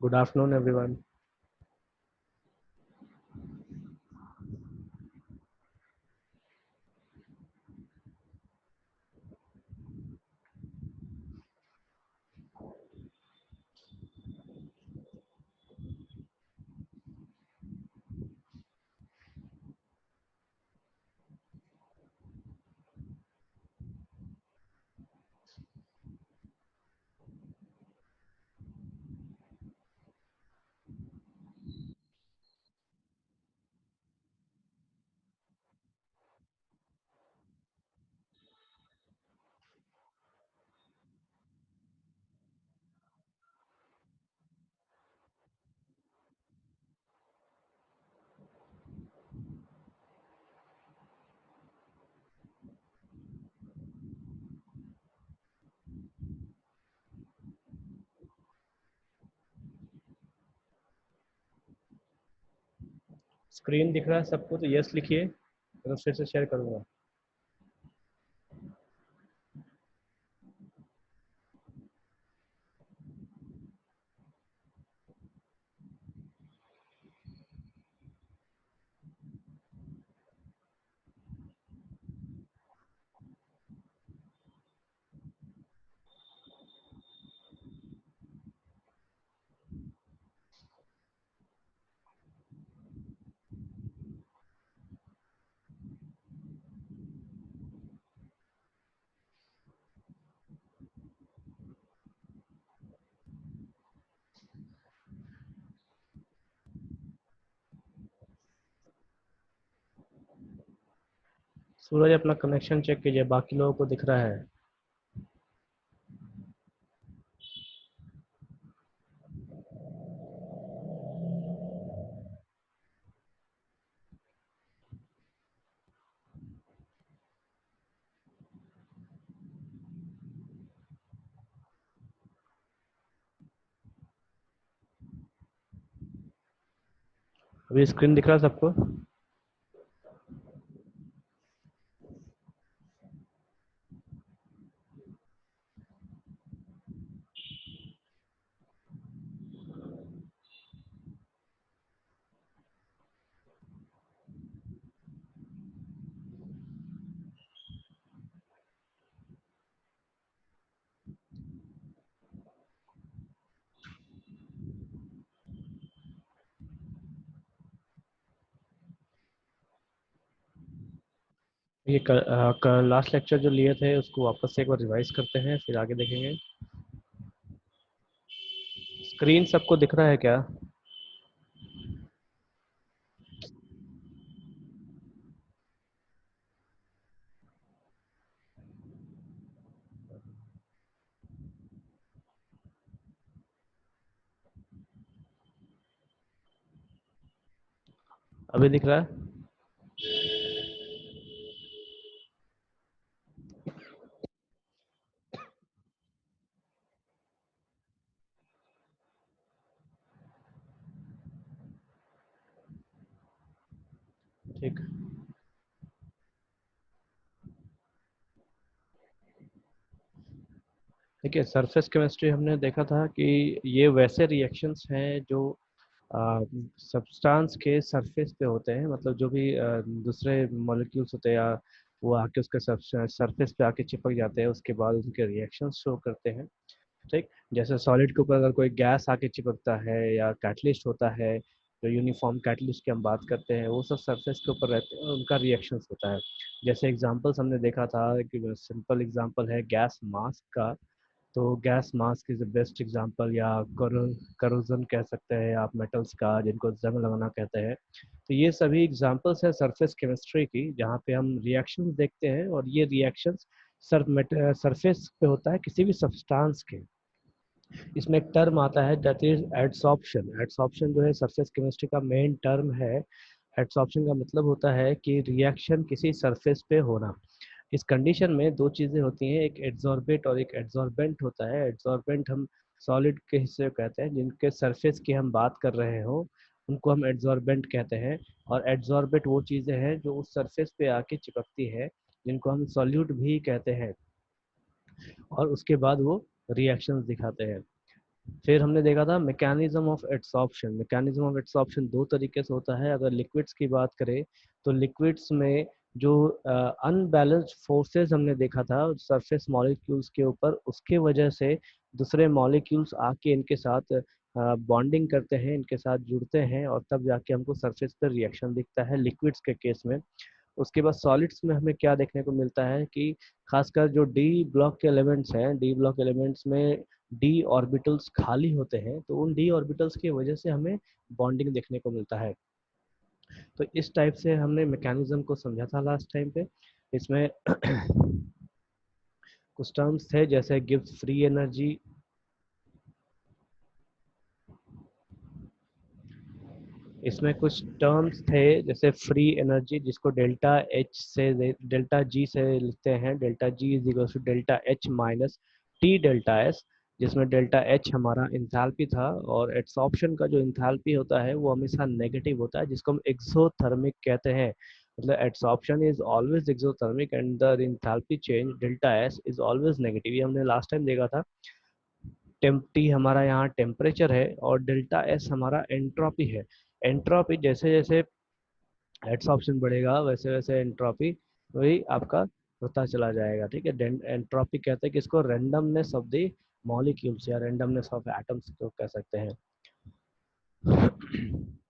Good afternoon, everyone. Screen दिख रहा है सबको? तो यस लिखिए, तो फिर से शेयर करूंगा। सूरज, अपना कनेक्शन चेक कीजिए, बाकी लोगों को दिख रहा है? अभी स्क्रीन दिख रहा है सबको? ये लास्ट लेक्चर जो लिए थे उसको वापस से एक बार रिवाइज करते हैं, फिर आगे देखेंगे। स्क्रीन सबको दिख रहा है क्या? अभी दिख रहा है? ठीक। देखिए, सरफेस केमिस्ट्री हमने देखा था कि ये वैसे रिएक्शंस हैं जो सब्सटेंस के सरफेस पे होते हैं, मतलब जो भी दूसरे मॉलिक्यूल्स होते हैं या वो आके उसके सरफेस पे आके चिपक जाते हैं, उसके बाद उनके रिएक्शंस शो करते हैं। ठीक। जैसे सॉलिड के ऊपर अगर कोई गैस आके चिपकता है या कैटलिस्ट होता है, जो यूनिफॉर्म कैटलिस्ट की हम बात करते हैं, वो सब सरफेस के ऊपर रहते हैं, उनका रिएक्शंस होता है। जैसे एग्जांपल्स हमने देखा था कि सिंपल एग्जांपल है गैस मास्क का। तो gas mask is the best example, या करोजन कह सकते हैं आप मेटल्स का, जिनको जंग लगाना कहते हैं। तो ये सभी एग्जांपल्स हैं सरफेस केमिस्ट्री की, जहाँ पे हम रिएक्शंस देखते हैं, और ये रिएक्शंस सरफेस पे होता है किसी भी सब्सटेंस के। इसमें एक टर्म आता है दैट इज एडसॉर्प्शन। एडसॉर्प्शन जो है सरफेस केमिस्ट्री का मेन टर्म है। एडसॉर्प्शन का मतलब होता है कि रिएक्शन किसी सरफेस पे होना। इस कंडीशन में दो चीजें होती हैं, एक एड्सॉर्बेट और एक एड्सॉर्बेंट होता है। एड्सॉर्बेंट हम सॉलिड के हिस्से को कहते हैं, जिनके सरफेस की हम बात कर रहे हो उनको हम एड्सॉर्बेंट कहते हैं। और एड्सॉर्बेट वो चीजें हैं जो उस सरफेस पे आके चिपकती है, जिनको हम सॉल्यूट भी कहते हैं, और उसके बाद वो रिएक्शंस दिखाते हैं। फिर हमने देखा था mechanism of adsorption. Mechanism of adsorption दो तरीके से होता है। अगर लिक्विड्स की बात करें तो लिक्विड्स में जो अनबैलेंस्ड फोर्सेस हमने देखा था सरफेस मॉलिक्यूल्स के ऊपर, उसके वजह से दूसरे मॉलिक्यूल्स आके इनके साथ बॉन्डिंग करते हैं, इनके साथ जुड़ते हैं, और तब जाके हमको सरफेस पर रिएक्शन दिखता है लिक्विड्स के केस में। उसके बाद सॉलिड्स में हमें क्या देखने को मिलता है कि खासकर जो डी ब्लॉक के एलिमेंट्स हैं, डी ब्लॉक एलिमेंट्स में डी ऑर्बिटल्स खाली होते हैं, तो उन डी ऑर्बिटल्स की वजह से हमें बॉन्डिंग देखने को मिलता है। तो इस टाइप से हमने मैकेनिज्म को समझा था लास्ट टाइम पे। इसमें कुछ टर्म्स थे जैसे गिव्स फ्री एनर्जी, इसमें कुछ टर्म्स थे जैसे फ्री एनर्जी जिसको डेल्टा एच से डेल्टा जी से लिखते हैं, delta G is equal to delta H minus T delta S, जिसमें डेल्टा एच हमारा इंथैल्पी था, और एड्सॉर्प्शन का जो इंथैल्पी होता है वो हमेशा नेगेटिव होता है, जिसको हम एक्सोथर्मिक कहते हैं। मतलब adsorption is always exothermic and the enthalpy change delta S is always negative. ये हमने लास्ट टाइम देखा था। टी हमारा यहाँ टेम्परेचर है और डेल्टा एस हमारा एंट्रोपी है। एंट्रोपी जैसे जैसे एड्सॉर्प्शन बढ़ेगा वैसे वैसे एंट्रोपी वही आपका होता चला जाएगा। ठीक है, एंट्रोपी कहते हैं कि इसको रेंडमनेस ऑफ द मॉलिक्यूल्स या रेंडमनेस ऑफ एटम्स को कह सकते हैं।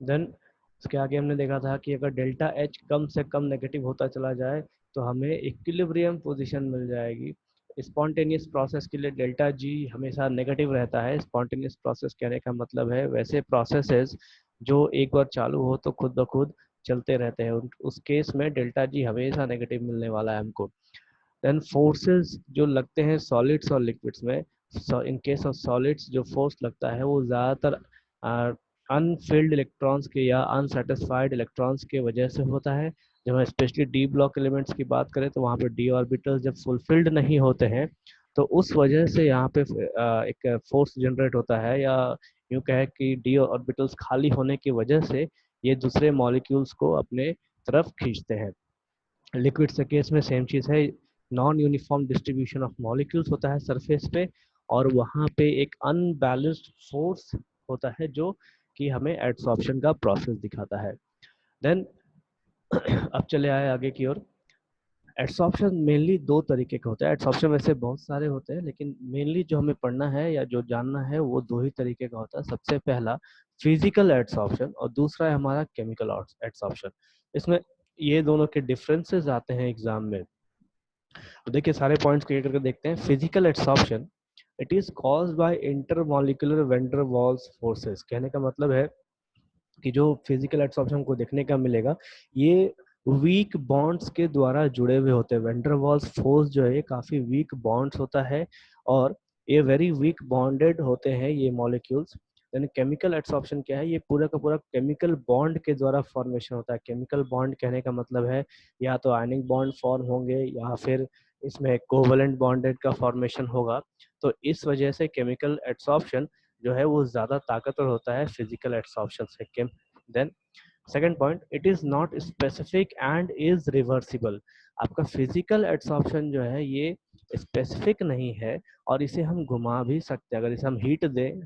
देन उसके आगे हमने देखा था कि अगर डेल्टा एच कम से कम नेगेटिव होता चला जाए तो हमें इक्विलिब्रियम पोजीशन मिल जाएगी। स्पॉन्टेनियस प्रोसेस के लिए डेल्टा जी हमेशा नेगेटिव रहता है। स्पॉन्टेनियस प्रोसेस कहने का मतलब है वैसे प्रोसेसेस जो एक बार चालू हो तो खुद ब खुद चलते रहते हैं, उस केस में डेल्टा जी हमेशा नेगेटिव मिलने वाला है हमको। देन फोर्सेस जो लगते हैं सॉलिड्स और लिक्विड्स में, इन केस ऑफ सॉलिड्स जो फोर्स लगता है वो ज़्यादातर अनफिल्ड इलेक्ट्रॉन्स के या अनसेटिस्फाइड इलेक्ट्रॉन्स के वजह से होता है। जब हम स्पेशली डी ब्लॉक एलिमेंट्स की बात करें तो वहाँ पे डी ऑर्बिटल्स जब फुलफिल्ड नहीं होते हैं तो उस वजह से यहाँ पे एक फोर्स जनरेट होता है, या यूँ कहे कि डी ऑर्बिटल्स खाली होने की वजह से ये दूसरे मॉलिक्यूल्स को अपने तरफ खींचते हैं। लिक्विड के केस में सेम चीज़ है, non uniform distribution of molecules होता है सरफेस पे, और वहाँ पे एक अनबैलेंस्ड फोर्स होता है जो कि हमें एड्सॉर्प्शन का प्रोसेस दिखाता है। देन अब चले आए आगे की ओर। एड्सॉर्प्शन मेनली दो तरीके का होता है। एड्सॉर्प्शन वैसे बहुत सारे होते हैं लेकिन मेनली जो हमें पढ़ना है या जो जानना है वो दो ही तरीके का होता है। सबसे पहला फिजिकल एड्सॉर्प्शन और दूसरा है हमारा केमिकल एड्सॉर्प्शन। इसमें ये दोनों के डिफरेंसेस आते हैं एग्जाम में। तो देखिए सारे पॉइंट्स क्लियर करके देखते हैं। Physical adsorption it is caused by intermolecular van der Waals forces. कहने का मतलब है कि जो फिजिकल एड्सॉर्प्शन को देखने का मिलेगा ये वीक बॉन्ड्स के द्वारा जुड़े हुए होते हैं। वैन डर वाल्स फोर्स जो है ये काफी वीक बॉन्ड्स होता है और ये वेरी वीक बॉन्डेड होते हैं ये मॉलिक्यूल्स। यानी केमिकल एड्सॉर्प्शन क्या है, ये पूरा का पूरा केमिकल बॉन्ड के द्वारा फॉर्मेशन होता है। केमिकल बॉन्ड कहने का मतलब है या तो आयनिक बॉन्ड फॉर्म होंगे या फिर इसमें कोवलेंट बॉन्डेड का फॉर्मेशन होगा। तो इस वजह से केमिकल एड्सॉर्प्शन जो है वो ज्यादा ताकतवर होता है फिजिकल एड्सॉर्प्शन से। Then second point, it is not specific and is reversible. आपका फिजिकल एड्सॉर्प्शन जो है ये स्पेसिफिक नहीं है और इसे हम घुमा भी सकते हैं। अगर इसे हम हीट दें,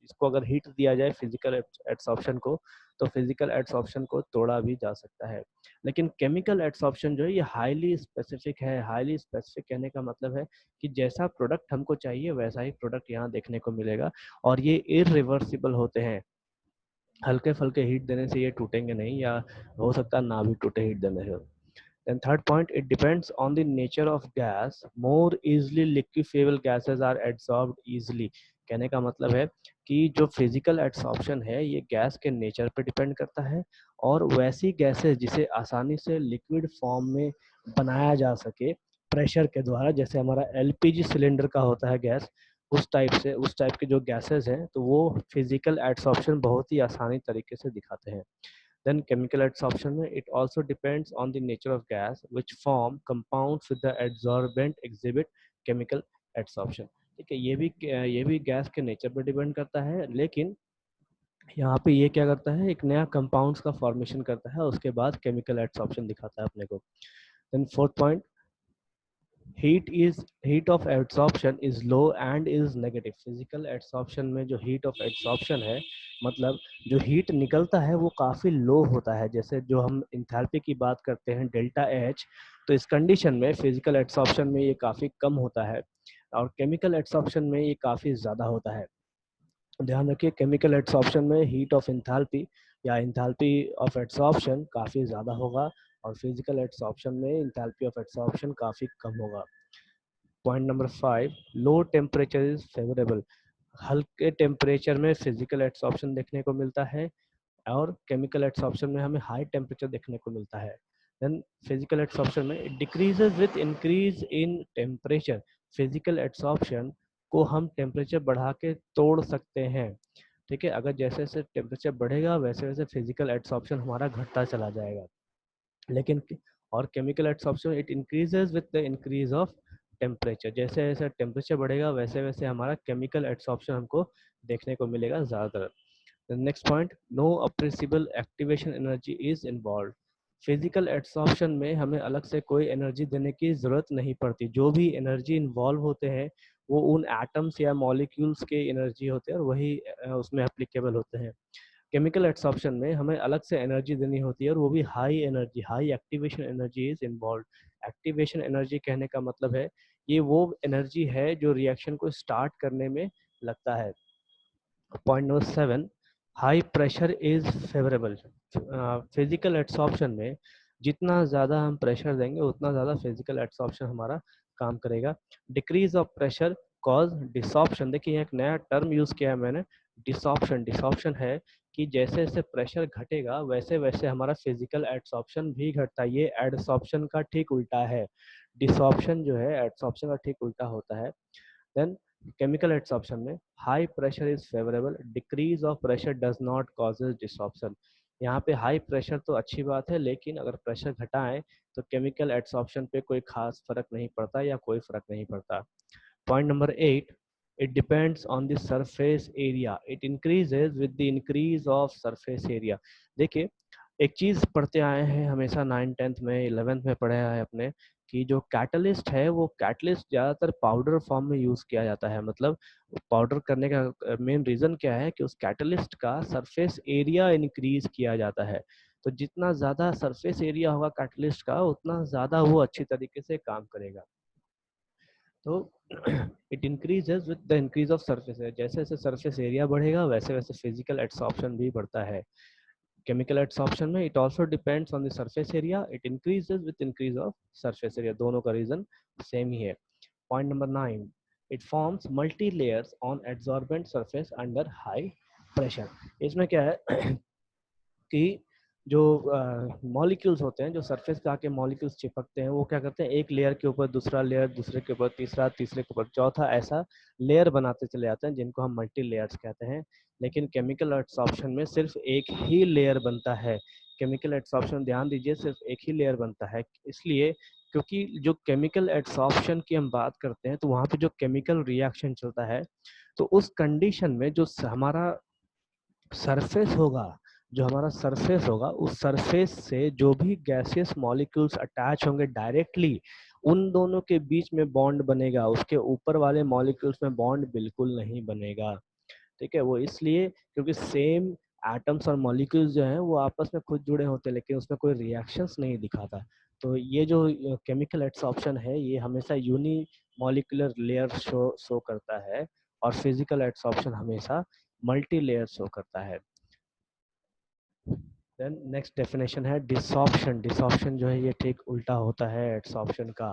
इसको अगर हीट दिया जाए फिजिकल एड्सॉर्प्शन को, तो फिजिकल एड्सॉर्प्शन को तोड़ा भी जा सकता है। लेकिन केमिकल एड्सॉर्प्शन जो है ये हाईली स्पेसिफिक है। हाईली स्पेसिफिक कहने का मतलब है कि जैसा प्रोडक्ट हमको चाहिए वैसा ही प्रोडक्ट यहाँ देखने को मिलेगा, और ये इरिवर्सिबल होते हैं। हल्के फुल्के हीट देने से ये टूटेंगे नहीं, या हो सकता है ना भी टूटे हीट देने से। Then third point, it depends on the nature of gas. More easily liquefiable gases are adsorbed easily. कहने का मतलब है कि जो फिजिकल एड्सॉर्प्शन है ये गैस के नेचर पे डिपेंड करता है, और वैसी गैसेस जिसे आसानी से लिक्विड फॉर्म में बनाया जा सके प्रेशर के द्वारा, जैसे हमारा एलपीजी सिलेंडर का होता है गैस, उस टाइप के जो गैसेस हैं तो वो फिजिकल एड्सॉर्प्शन बहुत ही आसानी तरीके से दिखाते हैं। Then chemical adsorption में it also depends on the nature of gas which form compounds with the adsorbent exhibit chemical adsorption। ठीक है, ये भी गैस के नेचर पर डिपेंड करता है, लेकिन यहाँ पे ये क्या करता है एक नया कंपाउंड्स का फॉर्मेशन करता है उसके बाद केमिकल एड्सॉर्प्शन दिखाता है अपने को। Then fourth point, heat of absorption is low and is negative. Physical absorption में जो हीट ऑफ एब्सॉर्प्शन है, मतलब जो हीट निकलता है वो काफी लो होता है। जैसे जो हम इंथैल्पी की बात करते हैं डेल्टा एच, तो इस कंडीशन में फिजिकल एब्सॉर्प्शन में ये काफी कम होता है और केमिकल एब्सॉर्प्शन में ये काफी ज्यादा होता है। ध्यान रखिए, केमिकल एब्सॉर्प्शन में हीट ऑफ इंथैल्पी या इंथैल्पी ऑफ एब्सॉर्प्शन काफी ज्यादा होगा और फिजिकल एब्सॉर्प्शन में इंथैल्पी ऑफ एब्सॉर्प्शन काफी कम होगा। Point number 5, low temperature is favourable. हल्के टेम्परेचर में फिजिकल एब्सॉर्प्शन देखने को मिलता है और केमिकल एब्सॉर्प्शन में हमें हाई टेम्परेचर देखने को मिलता है। देन फिजिकल एब्सॉर्प्शन में decreases with increase in temperature. Physical absorption को हम टेम्परेचर बढ़ा के तोड़ सकते हैं, ठीक है। अगर जैसे जैसे टेम्परेचर बढ़ेगा वैसे वैसे फिजिकल एब्सॉर्प्शन हमारा घटता चला जाएगा। लेकिन और chemical absorption it increases with the increase of temperature. जैसे जैसे टेम्परेचर बढ़ेगा वैसे वैसे हमारा केमिकल एब्सॉर्प्शन हमको देखने को मिलेगा ज़्यादातर। Next point, no appreciable activation energy is involve. Physical absorption में हमें अलग से कोई एनर्जी देने की जरूरत नहीं पड़ती। जो भी एनर्जी इन्वॉल्व होते हैं वो उन एटम्स या मॉलिक्यूल्स के एनर्जी होते हैं और वही उसमें एप्लीकेबल होते हैं। केमिकल एब्सॉर्प्शन में हमें अलग से एनर्जी देनी होती है और वो भी high energy, high activation energy is involve. Activation energy कहने का मतलब है ये वो एनर्जी है जो रिएक्शन को स्टार्ट करने में लगता है। Point number 7, high pressure is favourable. Physical absorption में जितना ज़्यादा हम प्रेशर देंगे उतना ज़्यादा फिजिकल एब्सॉर्प्शन हमारा काम करेगा। Decrease of pressure cause desorption. देखिए एक नया टर्म यूज़ किया है मैंने, डिसॉर्प्शन। डिसॉर्प्शन है कि जैसे जैसे प्रेशर घटेगा वैसे वैसे हमारा फिजिकल एब्सॉर्प्शन भी घटता है। ये एडसॉर्प्शन का ठीक उल्टा है। डिसॉर्प्शन जो है एडसॉर्प्शन का ठीक उल्टा होता है। देन केमिकल एब्सॉर्प्शन में high pressure is favourable, decrease of pressure does not causes desorption. यहाँ पे हाई प्रेशर तो अच्छी बात है लेकिन अगर प्रेशर घटाएं तो केमिकल एब्सॉर्प्शन पे कोई खास फर्क नहीं पड़ता या कोई फर्क नहीं पड़ता। Point number 8, it depends on the surface area, it increases with the increase of surface area। देखिए एक चीज पढ़ते आए हैं हमेशा 9th 10th में 11th में पढ़े आए अपने कि जो कैटलिस्ट है वो कैटलिस्ट ज्यादातर पाउडर फॉर्म में यूज किया जाता है। मतलब पाउडर करने का मेन रीजन क्या है कि उस कैटलिस्ट का सरफेस एरिया इंक्रीज किया जाता है। तो जितना ज्यादा सरफेस एरिया होगा कैटलिस्ट का उतना ज्यादा वो अच्छी तरीके से काम करेगा। तो it increases with the increase of surface area. जैसे जैसे सरफेस एरिया बढ़ेगा वैसे वैसे फिजिकल एब्सॉर्प्शन भी बढ़ता है। केमिकल एब्सॉर्प्शन में it also depends on the surface area, it increases with increase of surface area. दोनों का रीजन सेम ही है। Point number 9, it forms multi layers on absorbent surface under high pressure. इसमें क्या है कि जो मॉलिक्यूल्स होते हैं, जो सरफेस पे आके मॉलिक्यूल्स चिपकते हैं, वो क्या करते हैं एक लेयर के ऊपर दूसरा लेयर, दूसरे के ऊपर तीसरा, तीसरे के ऊपर चौथा, ऐसा लेयर बनाते चले जाते हैं जिनको हम मल्टी लेयर्स कहते हैं। लेकिन केमिकल एब्सॉर्प्शन में सिर्फ एक ही लेयर बनता है। केमिकल एब्सॉर्प्शन ध्यान दीजिए सिर्फ एक ही लेयर बनता है, इसलिए क्योंकि जो केमिकल एब्सॉर्प्शन की हम बात करते हैं तो वहाँ पे जो केमिकल रिएक्शन चलता है तो उस कंडीशन में जो हमारा सरफेस होगा, जो हमारा सरफेस होगा उस सरफेस से जो भी गैसियस मॉलिक्यूल्स अटैच होंगे डायरेक्टली उन दोनों के बीच में बॉन्ड बनेगा। उसके ऊपर वाले मॉलिक्यूल्स में बॉन्ड बिल्कुल नहीं बनेगा, ठीक है। वो इसलिए क्योंकि सेम एटम्स और मॉलिक्यूल्स जो हैं वो आपस में खुद जुड़े होते हैं लेकिन उसमें कोई रिएक्शंस नहीं दिखाता। तो ये जो केमिकल एब्सॉर्प्शन है ये हमेशा यूनी मॉलिक्यूलर लेयर शो करता है और फिजिकल एब्सॉर्प्शन हमेशा मल्टी लेयर शो करता है। देन नेक्स्ट डेफिनेशन है डिसॉर्प्शन। डिसॉर्प्शन जो है ये ठीक उल्टा होता है एब्सॉर्प्शन का।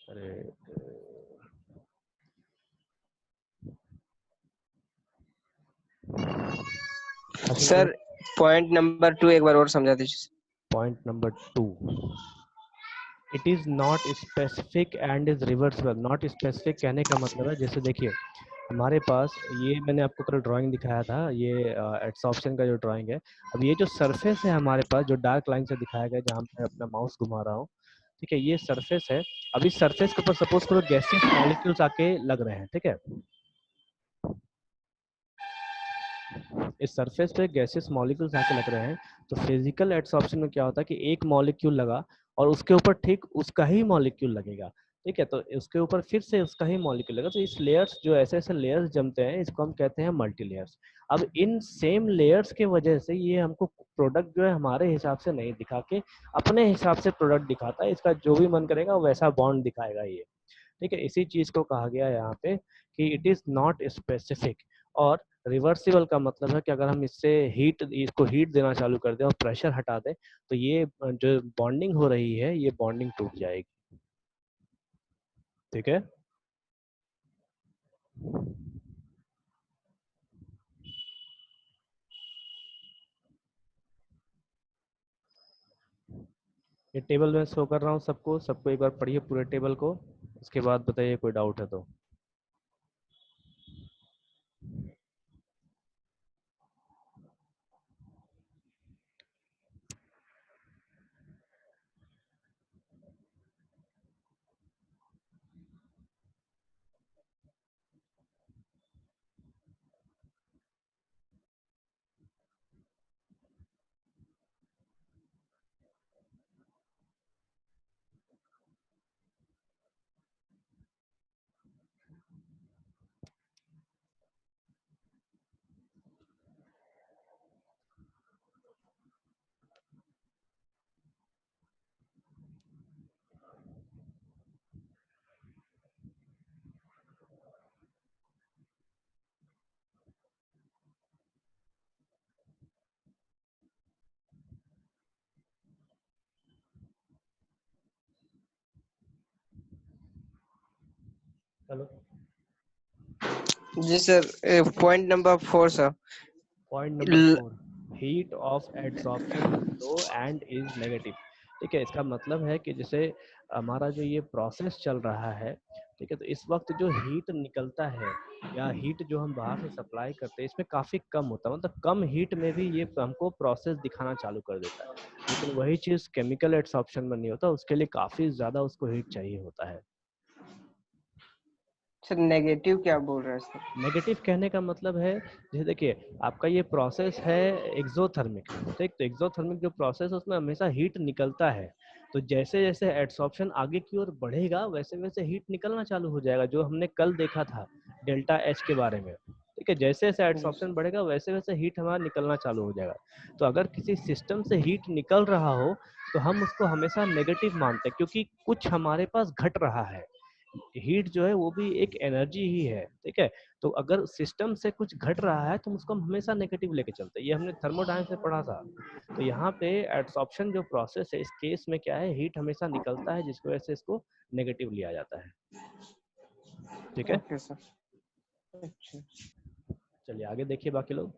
अरे सर पॉइंट नंबर 2 एक बार और समझा दीजिए। Point number 2, it is not specific and is reversible. Not specific कहने का मतलब है जैसे देखिए हमारे पास ये मैंने आपको कल ड्राइंग दिखाया था, ये एब्सॉर्प्शन का जो ड्राइंग है। अब ये जो सरफेस है हमारे पास जो डार्क लाइन से दिखाया गया जहाँ मैं अपना माउस घुमा रहा हूँ, ठीक है, ये सरफेस है। अब इस सरफेस के ऊपर सपोज करो गैसियस मॉलिक्यूल्स आके लग रहे हैं, ठीक है। इस सरफेस पे गैसेस मॉलिक्यूल्स आके लग रहे हैं, तो फिजिकल एडसॉर्प्शन में क्या होता है कि एक मॉलिक्यूल लगा और उसके ऊपर ठीक उसका ही मॉलिक्यूल लगेगा, ठीक है, तो उसके ऊपर फिर से उसका ही मॉलिक्यूल लगा, तो इस लेयर्स जो ऐसे ऐसे लेयर्स जमते हैं इसको हम कहते हैं मल्टी लेयर्स। अब इन सेम लेयर्स के वजह से ये हमको प्रोडक्ट जो है हमारे हिसाब से नहीं दिखा के अपने हिसाब से प्रोडक्ट दिखाता है, इसका जो भी मन करेगा वैसा बॉन्ड दिखाएगा ये, ठीक है। इसी चीज को कहा गया है यहाँ पे कि इट इज नॉट स्पेसिफिक। और रिवर्सिबल का मतलब है कि अगर हम इसको हीट देना चालू कर दें और प्रेशर हटा दें तो ये जो बॉन्डिंग हो रही है ये बॉन्डिंग टूट जाएगी, ठीक है। ये टेबल में शो कर रहा हूँ सबको, सबको एक बार पढ़िए पूरे टेबल को, उसके बाद बताइए कोई डाउट है तो। चलो जी sir, point number 4 sir. Point number 4, heat of adsorption is low and is negative, ठीक है। इसका मतलब है कि जैसे हमारा जो ये प्रोसेस चल रहा है, ठीक है, तो इस वक्त जो हीट निकलता है या हीट जो हम बाहर से सप्लाई करते हैं इसमें काफी कम होता है, मतलब कम हीट में भी ये हमको प्रोसेस दिखाना चालू कर देता है। लेकिन वही चीज केमिकल एड्सॉर्प्शन में नहीं होता, उसके लिए काफी ज्यादा उसको हीट चाहिए होता है। सर नेगेटिव क्या बोल रहे हैं सर? नेगेटिव कहने का मतलब है, जैसे देखिए आपका ये प्रोसेस है एक्सोथर्मिक, ठीक, तो एक्सोथर्मिक जो प्रोसेस है उसमें हमेशा हीट निकलता है, तो जैसे जैसे एड्सॉर्प्शन आगे की ओर बढ़ेगा वैसे वैसे हीट निकलना चालू हो जाएगा, जो हमने कल देखा था डेल्टा एच के बारे में, ठीक है। जैसे जैसे जी एड्सॉर्प्शन सर। बढ़ेगा वैसे वैसे हीट हमारा निकलना चालू हो जाएगा। तो अगर किसी सिस्टम से हीट निकल रहा हो तो हम उसको हमेशा नेगेटिव मानते हैं, क्योंकि कुछ हमारे पास घट रहा है। हीट जो है वो भी एक एनर्जी ही है, ठीक है। तो अगर सिस्टम से कुछ घट रहा है तो उसको हम हमेशा नेगेटिव लेके चलते हैं, ये हमने थर्मोडायनामिक्स में पढ़ा था। तो यहाँ पे एडसॉर्प्शन जो प्रोसेस है इस केस में क्या है, हीट हमेशा निकलता है जिसकी वजह से इसको नेगेटिव लिया जाता है, ठीक है। Okay sir. अच्छा। चलिए आगे देखिए बाकी लोग।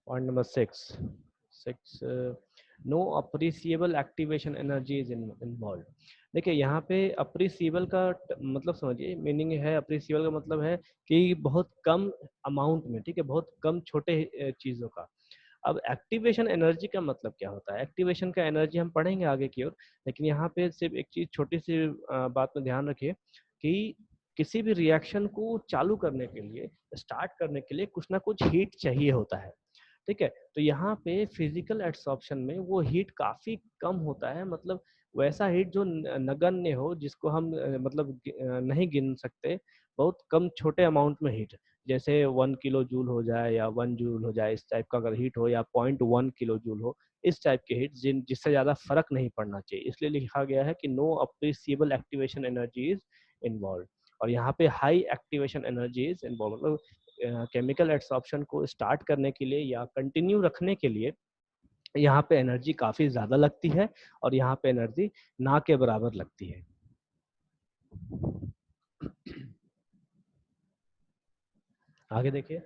Point number 6, no appreciable activation energy is involve. देखिए यहाँ पे अप्रिसिएबल का मतलब समझिए, मीनिंग है अप्रिसिएबल का मतलब है कि बहुत कम अमाउंट में, ठीक है, बहुत कम छोटे चीजों का। अब एक्टिवेशन एनर्जी का मतलब क्या होता है, एक्टिवेशन का एनर्जी हम पढ़ेंगे आगे की ओर, लेकिन यहाँ पे सिर्फ एक चीज छोटी सी बात में ध्यान रखिए कि किसी भी रिएक्शन को चालू करने के लिए, स्टार्ट करने के लिए कुछ ना कुछ हीट चाहिए होता है, ठीक है। तो यहाँ पे फिजिकल एड्सॉर्प्शन में वो हीट काफी कम होता है, मतलब वैसा हीट जो नगण्य हो, जिसको हम मतलब नहीं गिन सकते, बहुत कम छोटे अमाउंट में हीट, जैसे 1 किलो जूल हो जाए या 1 जूल हो जाए, इस टाइप का अगर हीट हो, या 0.1 किलो जूल हो, इस टाइप के हीट जिससे ज्यादा फर्क नहीं पड़ना चाहिए, इसलिए लिखा गया है कि no appreciable activation energy is involve. और यहाँ पे high activation energy is involve, मतलब केमिकल एड्सॉर्प्शन को स्टार्ट करने के लिए या कंटिन्यू रखने के लिए यहाँ पे एनर्जी काफी ज्यादा लगती है, और यहाँ पे एनर्जी ना के बराबर लगती है। आगे देखिए।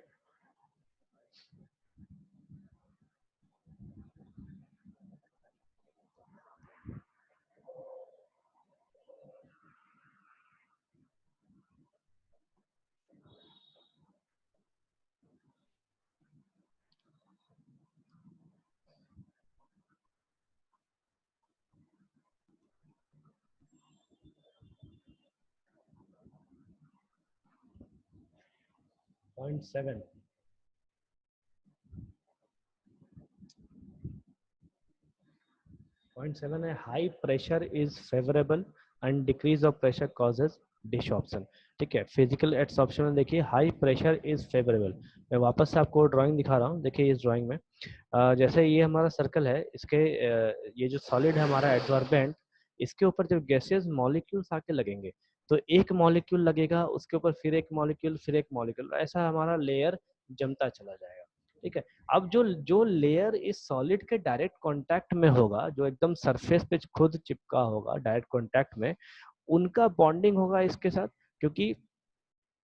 0.7 0.7 है, high pressure is favourable and decrease of pressure causes desorption. ठीक है, फिजिकल एड्सॉर्प्शन में देखिए हाई प्रेशर इज फेवरेबल। मैं वापस से आपको ड्राइंग दिखा रहा हूँ, देखिए इस ड्राइंग में जैसे ये हमारा सर्कल है, इसके ये जो सॉलिड है हमारा एडजॉर्बेंट, इसके ऊपर जब गैसेस मॉलिक्यूल्स आके लगेंगे तो एक मॉलिक्यूल लगेगा, उसके ऊपर फिर एक मॉलिक्यूल, फिर एक मॉलिक्यूल, ऐसा हमारा लेयर जमता चला जाएगा। ठीक है, अब जो जो लेयर इस सॉलिड के डायरेक्ट कांटेक्ट में होगा, जो एकदम सरफेस पे खुद चिपका होगा डायरेक्ट कांटेक्ट में, उनका बॉन्डिंग होगा इसके साथ। क्योंकि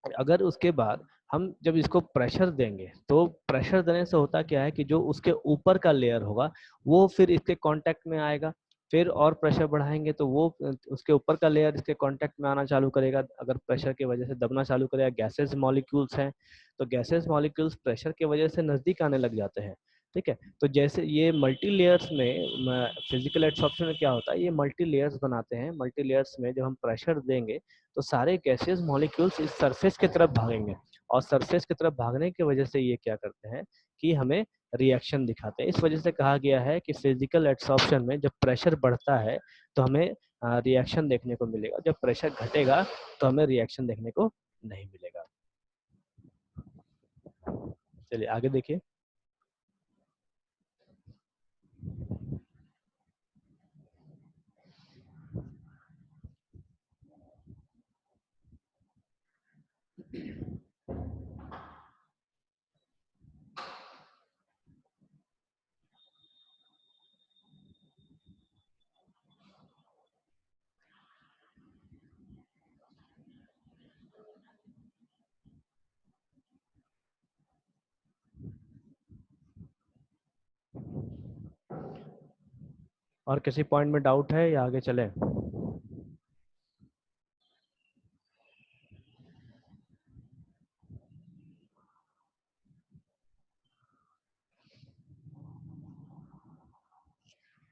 अगर उसके बाद हम जब इसको प्रेशर देंगे तो प्रेशर देने से होता क्या है कि जो उसके ऊपर का लेयर होगा वो फिर इसके कांटेक्ट में आएगा, फिर और प्रेशर बढ़ाएंगे तो वो उसके ऊपर का लेयर इसके कांटेक्ट में आना चालू करेगा, अगर प्रेशर की वजह से दबना चालू करेगा। गैसेस मॉलिक्यूल्स हैं तो गैसेस मॉलिक्यूल्स प्रेशर की वजह से नजदीक आने लग जाते हैं। ठीक है, तो जैसे ये मल्टी लेयर्स में फिजिकल एड्सॉर्प्शन में क्या होता है, ये मल्टी लेयर्स बनाते हैं। मल्टी लेयर्स में जब हम प्रेशर देंगे तो सारे गैसेस मॉलिक्यूल्स इस सरफेस की तरफ भागेंगे, और सरफेस की तरफ भागने की वजह से ये क्या करते हैं कि हमें रिएक्शन दिखाते हैं। इस वजह से कहा गया है कि फिजिकल एड्सॉर्प्शन में जब प्रेशर बढ़ता है तो हमें रिएक्शन देखने को मिलेगा, जब प्रेशर घटेगा तो हमें रिएक्शन देखने को नहीं मिलेगा। चलिए आगे देखिए। और किसी पॉइंट में डाउट है या आगे चले?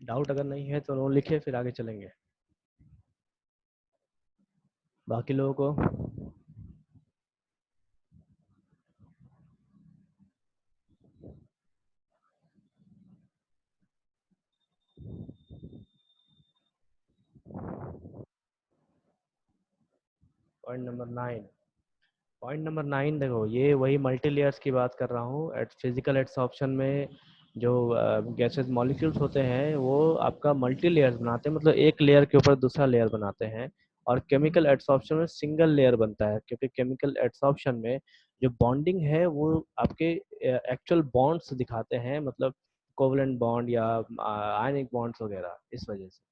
डाउट अगर नहीं है तो नो लिखे, फिर आगे चलेंगे। बाकी लोगों को पॉइंट नंबर 9। पॉइंट नंबर 9 देखो, ये वही मल्टी लेयर्स की बात कर रहा हूँ। एट फिजिकल एड्सॉर्प्शन में जो गैसेस मॉलिक्यूल्स होते हैं वो आपका मल्टी लेयर्स बनाते हैं, मतलब एक लेयर के ऊपर दूसरा लेयर बनाते हैं। और केमिकल एड्सॉर्प्शन में सिंगल लेयर बनता है, क्योंकि केमिकल एड्सॉर्प्शन में जो बॉन्डिंग है वो आपके एक्चुअल बॉन्ड्स दिखाते हैं, मतलब कोवलेंट बॉन्ड या आयनिक बॉन्ड्स वगैरह, इस वजह से।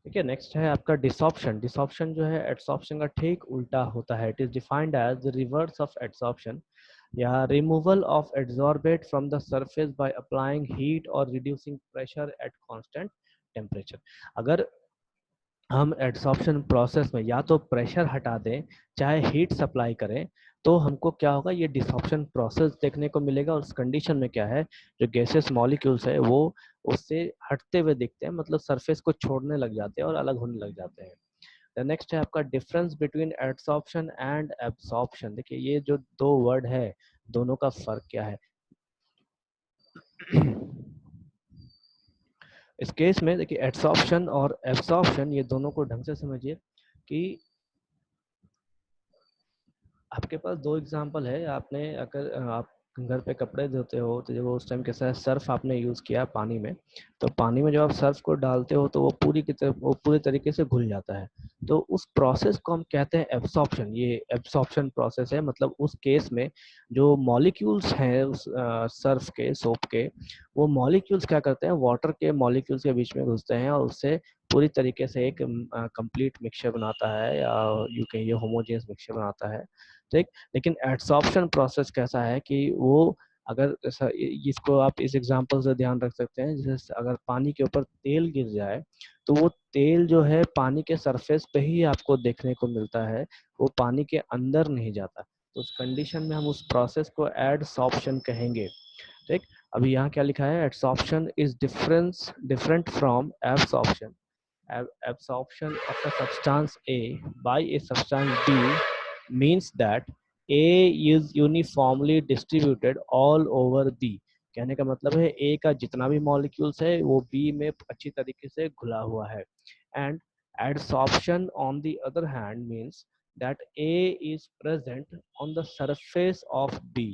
ठीक है, नेक्स्ट है आपका डिसॉर्प्शन। डिसॉर्प्शन जो है एड्सॉर्प्शन का ठीक उल्टा होता है। It is defined as the reverse of adsorption, या removal of adsorbate from the surface by applying heat और reducing pressure at constant temperature. अगर हम एड्सॉर्प्शन प्रोसेस में या तो प्रेशर हटा दें चाहे हीट सप्लाई करें तो हमको क्या होगा, ये डिसॉर्प्शन प्रोसेस देखने को मिलेगा। और उस कंडीशन में क्या है, जो गैसेस मॉलिक्यूल्स है वो उससे हटते हुए दिखते हैं, मतलब सरफेस को छोड़ने लग जाते हैं और अलग होने लग जाते हैं। नेक्स्ट है आपका difference between adsorption and absorption. देखिए ये जो दो वर्ड है, दोनों का फर्क क्या है। इस केस में देखिए एड्सॉर्प्शन और एब्सॉर्प्शन, ये दोनों को ढंग से समझिए कि आपके पास दो एग्जांपल है। आपने अगर आप घर पे कपड़े धोते हो तो जब उस टाइम कैसा है, सर्फ आपने यूज़ किया पानी में, तो पानी में जब आप सर्फ को डालते हो तो वो वो पूरी तरीके से घुल जाता है। तो उस प्रोसेस को हम कहते हैं एब्सॉर्प्शन। ये एब्सॉर्प्शन प्रोसेस है, मतलब उस केस में जो मॉलिक्यूल्स हैं उस सर्फ के, सोप के, वो मॉलिक्यूल्स क्या करते हैं, वाटर के मॉलिक्यूल्स के बीच में घुसते हैं और उससे पूरी तरीके से एक कंप्लीट मिक्सचर बनाता है, या यूँ कहिए होमोजेनियस मिक्सचर बनाता है। ठीक, लेकिन एड्सॉर्प्शन प्रोसेस कैसा है कि वो अगर इसको आप इस एग्जांपल से ध्यान रख सकते हैं, जैसे अगर पानी के ऊपर तेल गिर जाए तो वो तेल जो है पानी के सरफेस पे ही आपको देखने को मिलता है, वो पानी के अंदर नहीं जाता। तो उस कंडीशन में हम उस प्रोसेस को एडसॉर्प्शन कहेंगे। ठीक, अभी यहाँ क्या लिखा है, adsorption is different from absorption. absorption of a substance A by a substance B means that A is uniformly distributed all over B. कहने का मतलब है A का जितना भी मॉलिक्यूल्स है वो B में अच्छी तरीके से घुला हुआ है. And adsorption on the other hand means that A is present on the surface of B.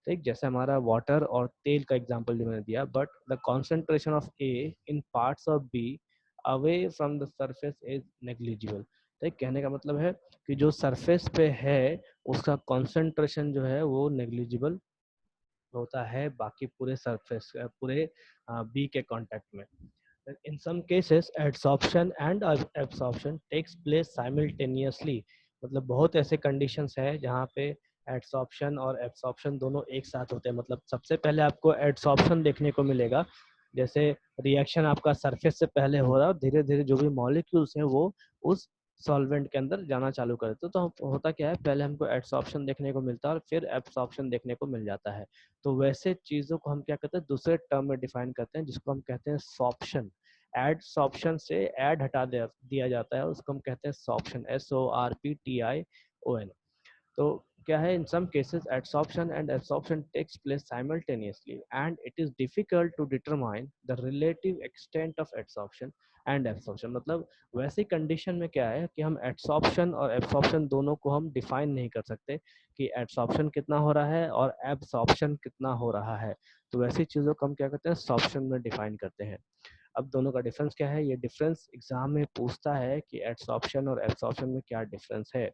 ठीक, जैसे हमारा वाटर और तेल का एग्जांपल जो मैंने दिया, but the concentration of A in parts of be away from the surface is negligible. ठीक, कहने का मतलब है कि जो सरफेस पे है उसका कॉन्सेंट्रेशन जो है वो नेग्लिजिबल होता है बाकी पूरे सरफेस पूरे बी के कांटेक्ट में. In some cases adsorption and absorption takes place simultaneously. मतलब बहुत ऐसे कंडीशंस हैं जहाँ पे एडसॉर्प्शन और एब्सॉर्प्शन दोनों एक साथ होते हैं. मतलब सबसे पहले आपको एडसॉर्प्शन देखने को मिलेगा, जैसे रिएक्शन आपका सरफेस से पहले हो रहा है और धीरे धीरे जो भी मॉलिक्यूल्स हैं वो उस सॉल्वेंट के अंदर जाना चालू करते. तो होता क्या है, पहले हमको एडसॉर्प्शन देखने को मिलता है और फिर एब्सॉर्प्शन देखने को मिल जाता है. तो वैसे चीज़ों को हम क्या कहते हैं, दूसरे टर्म में डिफाइन करते हैं जिसको हम कहते हैं सॉर्प्शन. एडसॉर्प्शन से एड हटा दिया जाता है, उसको हम कहते हैं सॉर्प्शन. SORPTION. तो क्या है, in some cases adsorption and absorption takes place simultaneously and it is difficult to determine the relative extent of adsorption and absorption. मतलब वैसी कंडीशन में क्या है कि हम adsorption और absorption दोनों को हम डिफाइन नहीं कर सकते कि adsorption कितना हो रहा है और absorption कितना हो रहा है. तो वैसी चीज़ों को हम क्या करते हैं, sorption में डिफाइन करते हैं. अब दोनों का डिफरेंस क्या है, ये डिफरेंस एग्जाम में पूछता है कि एडसॉर्प्शन और एब्सॉर्प्शन में क्या डिफरेंस है.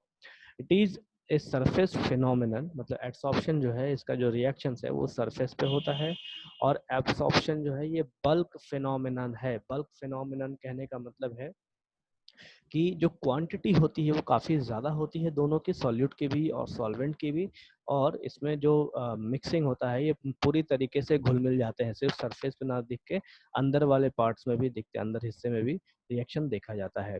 It is a surface phenomenon. मतलब एडसॉर्प्शन जो है इसका जो रिएक्शन है वो सरफेस पे होता है और एब्सॉर्प्शन जो है ये बल्क फिनोमिनन है. बल्क फिनोमिनन कहने का मतलब है कि जो क्वांटिटी होती है वो काफ़ी ज़्यादा होती है दोनों की, सॉल्यूट की भी और सॉल्वेंट की भी, और इसमें जो मिक्सिंग होता है ये पूरी तरीके से घुल मिल जाते हैं, सिर्फ सरफेस पे ना दिख के अंदर वाले पार्ट्स में भी दिखते हैं, अंदर हिस्से में भी रिएक्शन देखा जाता है.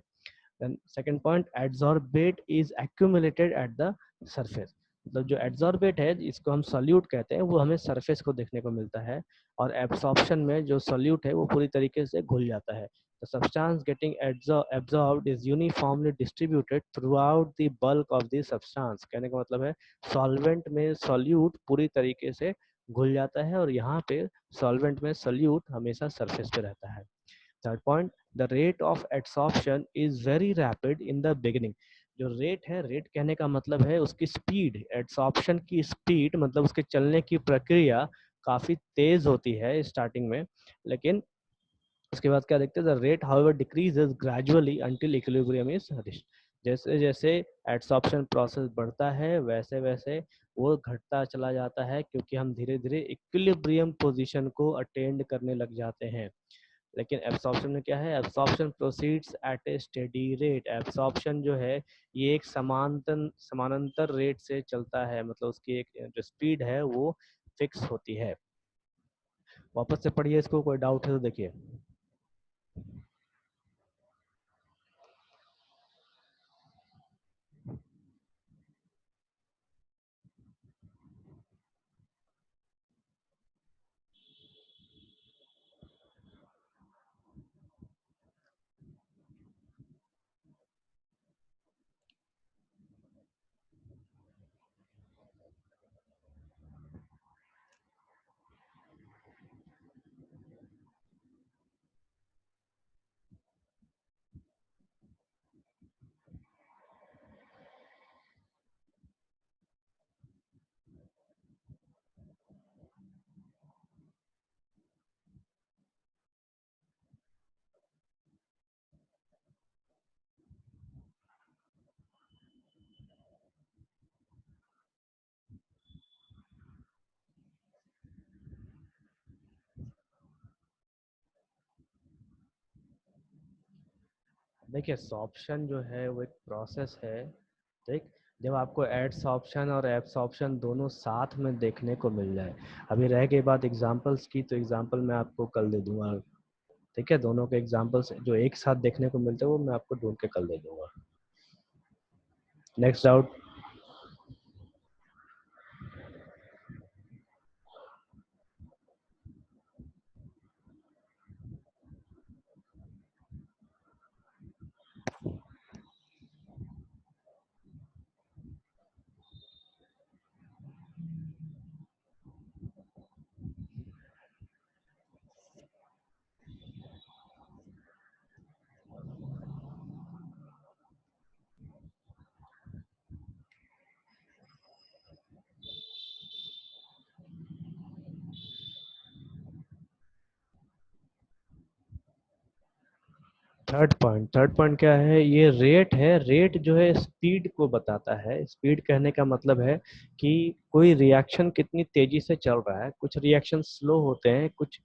Then second point, adsorbate is accumulated at the surface. मतलब जो एड्सॉर्बेट है इसको हम सॉल्यूट कहते हैं, वो हमें सरफेस को देखने को मिलता है, और एब्सॉर्प्शन में जो सॉल्यूट है वो पूरी तरीके से घुल जाता है. The substance getting absorbed is uniformly distributed throughout the bulk of the substance. कहने का मतलब है सॉल्वेंट में सॉल्यूट पूरी तरीके से घुल जाता है और यहाँ पे सॉल्वेंट में सॉल्यूट हमेशा सरफेस पे रहता है. Third point, the rate of adsorption is very rapid in the beginning. जो रेट है, रेट कहने का मतलब है उसकी स्पीड, एडसॉर्प्शन की स्पीड मतलब उसके चलने की प्रक्रिया काफ़ी तेज होती है स्टार्टिंग में, लेकिन उसके बाद क्या देखते हैं, the rate however decreases gradually until equilibrium is reached. जैसे जैसे एडसॉर्प्शन प्रोसेस बढ़ता है वैसे वैसे वो घटता चला जाता है, क्योंकि हम धीरे धीरे इक्विलिब्रियम पोजीशन को अटेंड करने लग जाते हैं. लेकिन एब्सॉर्प्शन में क्या है, एब्सॉर्प्शन प्रोसीड्स एट ए स्टेडी रेट. एब्सॉर्प्शन जो है ये एक समानांतर रेट से चलता है, मतलब उसकी एक जो स्पीड है वो फिक्स होती है. वापस से पढ़िए इसको, कोई डाउट है तो देखिए. देखिए सॉर्प्शन जो है वो एक प्रोसेस है. ठीक, जब आपको एडसॉर्प्शन और एब्सॉर्प्शन दोनों साथ में देखने को मिल जाए. अभी रह गई बात एग्जांपल्स की, तो एग्जांपल मैं आपको कल दे दूंगा. ठीक है, दोनों के एग्जांपल्स जो एक साथ देखने को मिलते हैं वो मैं आपको ढूंढ के कल दे दूंगा. Next doubt. थर्ड पॉइंट क्या है? ये रेट है। रेट जो है स्पीड को बताता है। स्पीड कहने का मतलब है कि कोई रिएक्शन कितनी तेजी से चल रहा है। कुछ रिएक्शन स्लो होते हैं, कुछ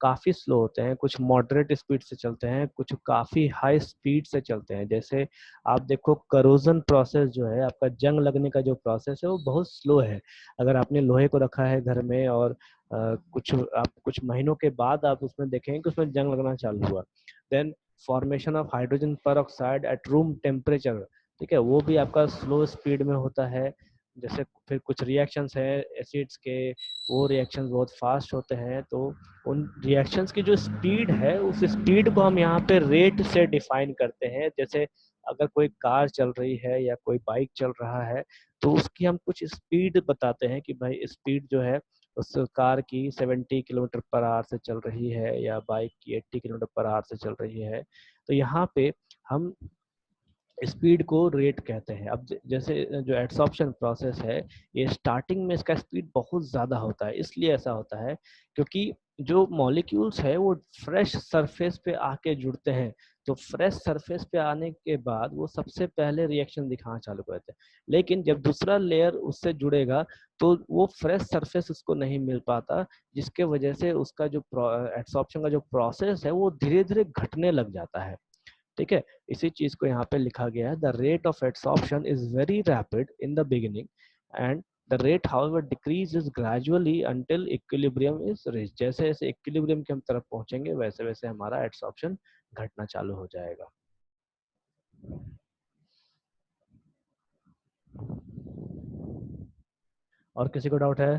काफी स्लो होते हैं, कुछ मॉडरेट स्पीड से चलते हैं, कुछ काफी हाई स्पीड से चलते हैं। जैसे आप देखो, करोजन प्रोसेस जो है, आपका जंग लगने का जो प्रोसेस है वो बहुत स्लो है। अगर आपने लोहे को रखा है घर में और कुछ महीनों के बाद आप उसमें देखेंगे कि उसमें जंग लगना चालू हुआ, देन फॉर्मेशन ऑफ हाइड्रोजन पर ऑक्साइड एट रूम टेम्परेचर, ठीक है, वो भी आपका स्लो स्पीड में होता है। जैसे फिर कुछ रिएक्शंस है एसिड्स के, वो रिएक्शंस बहुत फास्ट होते हैं। तो उन रिएक्शंस की जो स्पीड है, उस स्पीड को हम यहाँ पे रेट से डिफाइन करते हैं। जैसे अगर कोई कार चल रही है या कोई बाइक चल रहा है, तो उसकी हम कुछ स्पीड बताते हैं कि भाई स्पीड जो है उस कार की 70 किलोमीटर पर आवर से चल रही है या बाइक की 80 किलोमीटर पर आवर से चल रही है। तो यहाँ पे हम स्पीड को रेट कहते हैं। अब जैसे जो एडसॉर्प्शन प्रोसेस है, ये स्टार्टिंग में इसका स्पीड बहुत ज़्यादा होता है। इसलिए ऐसा होता है क्योंकि जो मॉलिक्यूल्स है वो फ्रेश सरफेस पे आके जुड़ते हैं। तो फ्रेश सरफेस पे आने के बाद वो सबसे पहले रिएक्शन दिखाना चालू करते हैं। लेकिन जब दूसरा लेयर उससे जुड़ेगा तो वो फ्रेश सरफेस उसको नहीं मिल पाता, जिसके वजह से उसका जो एडसॉर्प्शन का जो प्रोसेस है वो धीरे धीरे घटने लग जाता है। ठीक है, इसी चीज को यहाँ पे लिखा गया है, the rate of absorption is very rapid in the beginning and the rate however decreases gradually until equilibrium is reach. जैसे जैसे इक्विलिब्रियम की हम तरफ पहुंचेंगे वैसे वैसे हमारा एब्सॉर्प्शन घटना चालू हो जाएगा। और किसी को डाउट है?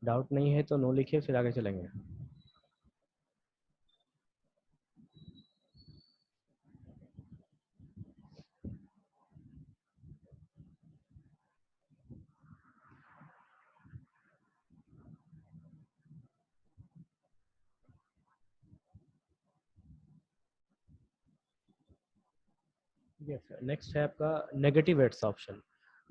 डाउट नहीं है तो नो लिखिए, फिर आगे चलेंगे। यस, नेक्स्ट है आपका नेगेटिव एड्सॉर्प्शन।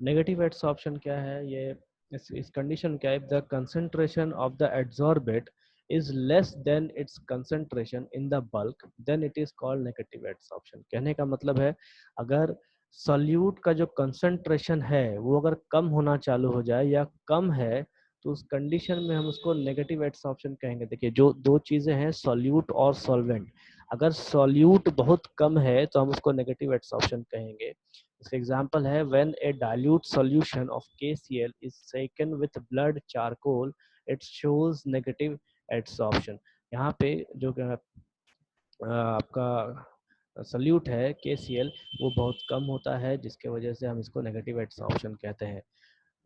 नेगेटिव एड्सॉर्प्शन क्या है? ये इस कंडीशन क्या है? The concentration of the adsorbate is less than its concentration in the bulk, then it is called negative adsorption. कहने का मतलब है, अगर सॉल्यूट का जो कंसंट्रेशन है वो अगर कम होना चालू हो जाए या कम है, तो उस कंडीशन में हम उसको नेगेटिव एड्सॉर्प्शन कहेंगे। देखिए, जो दो चीजें हैं, सॉल्यूट और सॉल्वेंट, अगर सॉल्यूट बहुत कम है तो हम उसको नेगेटिव एड्सॉर्प्शन कहेंगे। इसका एग्जांपल है, when A dilute solution of KCl is taken with blood charcoal, it shows negative adsorption. यहाँ पे जो आपका सॉल्यूट है KCl, वो बहुत कम होता है, जिसके वजह से हम इसको नेगेटिव एड्सॉर्प्शन कहते हैं।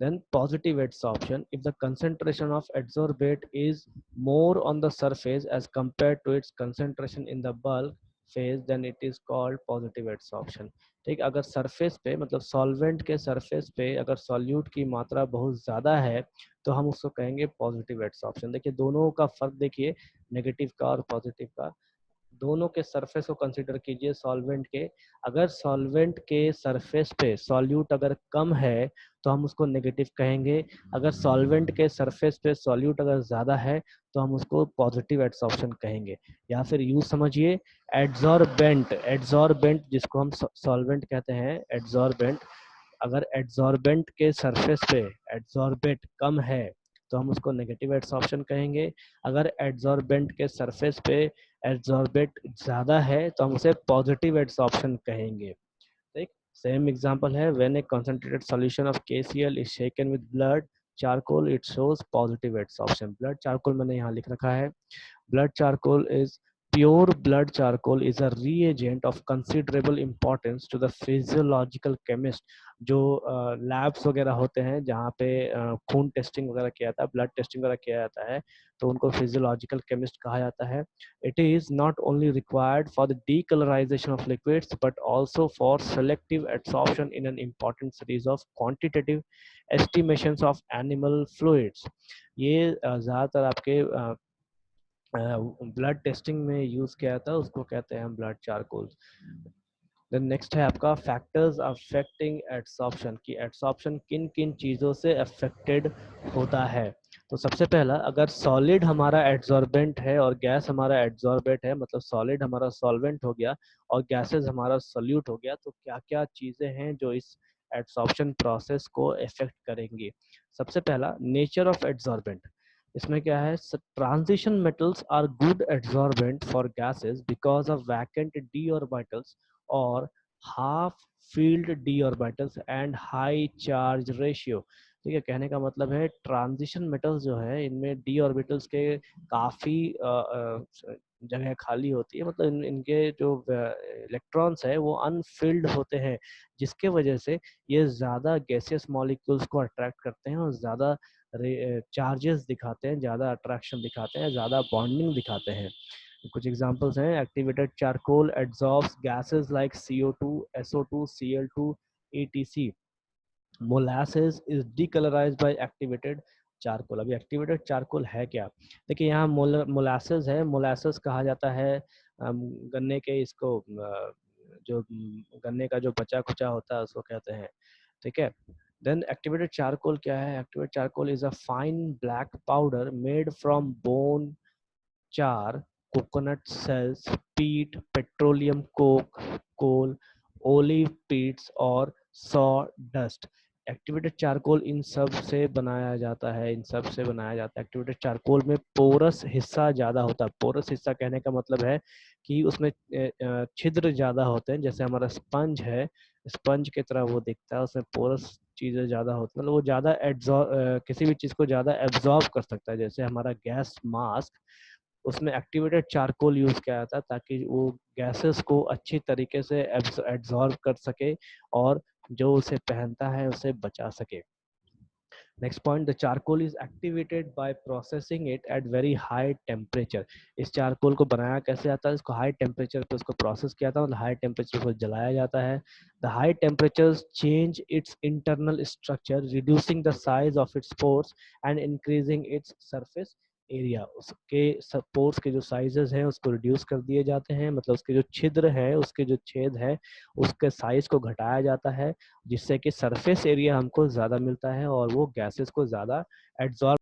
Then positive adsorption, if the concentration of adsorbate is more on the surface as compared to its concentration in the bulk phase, then it is called positive adsorption। ठीक, अगर सरफेस पे मतलब solvent के surface पे अगर solute की मात्रा बहुत ज़्यादा है तो हम उसको कहेंगे पॉजिटिव एड्सॉर्प्शन। देखिए, दोनों का फर्क देखिए, नेगेटिव का और पॉजिटिव का। दोनों के सरफेस को कंसीडर कीजिए सॉल्वेंट के। अगर सॉल्वेंट के सरफेस पे सॉल्यूट अगर कम है तो हम उसको नेगेटिव कहेंगे। अगर सॉल्वेंट के सरफेस पे सॉल्यूट अगर ज़्यादा है तो हम उसको पॉजिटिव एड्सॉर्प्शन कहेंगे। या फिर यूज समझिए, एड्सॉर्बेंट, एड्सॉर्बेंट जिसको हम सॉल्वेंट कहते हैं, एड्सॉर्बेंट, अगर एड्सॉर्बेंट के सरफेस पे एड्सॉर्बेट कम है तो हम उसको नेगेटिव एड्सॉर्प्शन कहेंगे। अगर एड्सॉर्बेंट के सरफेस पे एड्सॉर्बेट ज़्यादा है तो हम उसे पॉजिटिव एड्सॉर्प्शन कहेंगे। ठीक, सेम एग्जांपल है, when A concentrated solution of KCl is shaken with blood charcoal, it shows positive adsorption. Blood charcoal मैंने यहाँ लिख रखा है। Blood charcoal is Pure blood charcoal is a reagent of considerable importance to the physiological chemist। जो labs वगैरह होते हैं जहाँ पे खून टेस्टिंग वगैरह किया जाता है, ब्लड टेस्टिंग वगैरह किया जाता है, तो उनको फिजियोलॉजिकल केमिस्ट कहा जाता है। It is not only required for the decolourisation of liquids but also for selective absorption in an important series of quantitative estimations of animal fluids. ये ज़्यादातर आपके ब्लड टेस्टिंग में यूज किया जाता है, उसको कहते हैं हम ब्लड चारकोल। देन नेक्स्ट है आपका फैक्टर्स अफेक्टिंग एड्सॉर्प्शन, की एड्सॉर्प्शन किन किन चीज़ों से अफेक्टेड होता है। तो सबसे पहला, अगर सॉलिड हमारा एड्सॉर्बेंट है और गैस हमारा एड्सॉर्बेंट है, मतलब सॉलिड हमारा सॉल्वेंट हो गया और गैसेस हमारा सोल्यूट हो गया, तो क्या क्या चीजें हैं जो इस एड्सॉर्प्शन प्रोसेस को इफेक्ट करेंगी। सबसे पहला, नेचर ऑफ एड्सॉर्बेंट। इसमें क्या है, transition metals are good adsorbent for gases because of vacant D orbitals और half filled D orbitals and high charge ratio. ठीक है, कहने का मतलब है ट्रांजिशन मेटल्स जो है इनमें डी ऑर्बिटल्स के काफी जगह खाली होती है, मतलब इनके जो इलेक्ट्रॉन्स है वो अनफिल्ड होते हैं, जिसके वजह से ये ज्यादा गैसियस मॉलिक्यूल्स को अट्रैक्ट करते हैं और ज्यादा चार्जेस दिखाते हैं, ज्यादा अट्रैक्शन दिखाते हैं, ज्यादा बॉन्डिंग दिखाते हैं। कुछ एग्जांपल्स हैं, activated charcoal absorbs gases like CO2, SO2, Cl2, etc. Molasses is decolourised by activated charcoal. अभी एक्टिवेटेड चारकोल है क्या? देखिए यहाँ मोलासेस है, मोलासेस कहा जाता है गन्ने के इसको जो गन्ने का जो बचा खुचा होता है उसको कहते हैं। ठीक है, देन एक्टिवेटेड चारकोल क्या है? Activated charcoal is a fine black powder made from bone चार, कोकोनट सेल्स, पीट, पेट्रोलियम कोक, कोल, ओलिव पीट्स और सॉ डस्ट। एक्टिवेटेड चारकोल इन सब से बनाया जाता है, इन सब से बनाया जाता है। एक्टिवेटेड चारकोल में पोरस हिस्सा ज्यादा होता है। पोरस हिस्सा कहने का मतलब है कि उसमें छिद्र ज्यादा होते हैं, जैसे हमारा स्पंज है, स्पंज की तरह वो दिखता है, उसमें पोरस चीजें ज्यादा होती है, मतलब वो ज्यादा किसी भी चीज को ज्यादा एब्जॉर्ब कर सकता है। जैसे हमारा गैस मास्क, उसमें एक्टिवेटेड चारकोल यूज किया जाता है ताकि वो गैसेस को अच्छी तरीके से एब्जॉर्ब कर सके और जो उसे पहनता है उसे बचा सके। Next point, the charcoal is activated by processing it at very high temperature. इस चारकोल को बनाया कैसे जाता है? इसको हाई टेम्परेचर पे उसको प्रोसेस किया जाता है, मतलब हाई टेम्परेचर पर जलाया जाता है। The high temperatures change it's internal structure, reducing the size of its pores and increasing its surface area. उसके पोर्स के जो साइजेस हैं उसको रिड्यूस कर दिए जाते हैं, मतलब उसके जो छिद्र है, उसके जो छेद है, उसके साइज को घटाया जाता है, जिससे कि सरफेस एरिया हमको ज़्यादा मिलता है और वो गैसेस को ज़्यादा एब्जॉर्ब